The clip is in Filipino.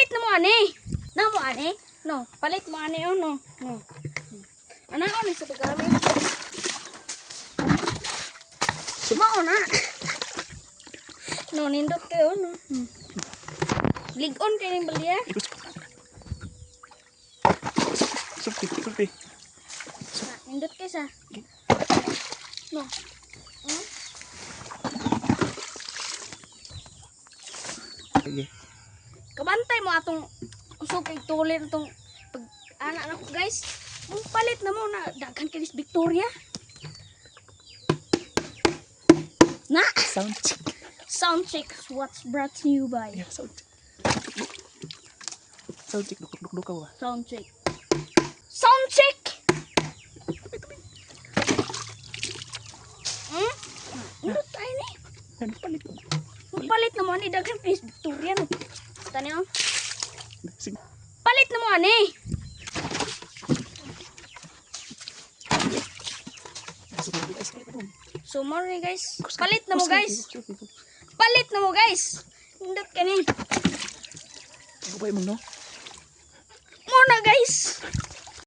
Palit na mo ani. Na mo ani? No, palit mo ani oh no. No. Ana ni sa paggamit. Sumao na. No, nindot kayo no. Ligon kayo ng balya. Sulti. Nindot kayo sa. No. Sige. Kabantay mo atong usok kay tulir itong pag anak na ko guys. Mong palit na mo na daghan kanis Victoria. Na sound check what's brought to you by Yeah, sound check. Duk ka ba? sound check. Ano tayo ni? Yan, palit. Mong palit na mo ani daghan kanis Victoria no. Tani oh. Sige. Palit na mo ani. So more guys. Palit na mo guys. Palit na mo guys. Hindot ka ni. Gabay mo no? Muna guys.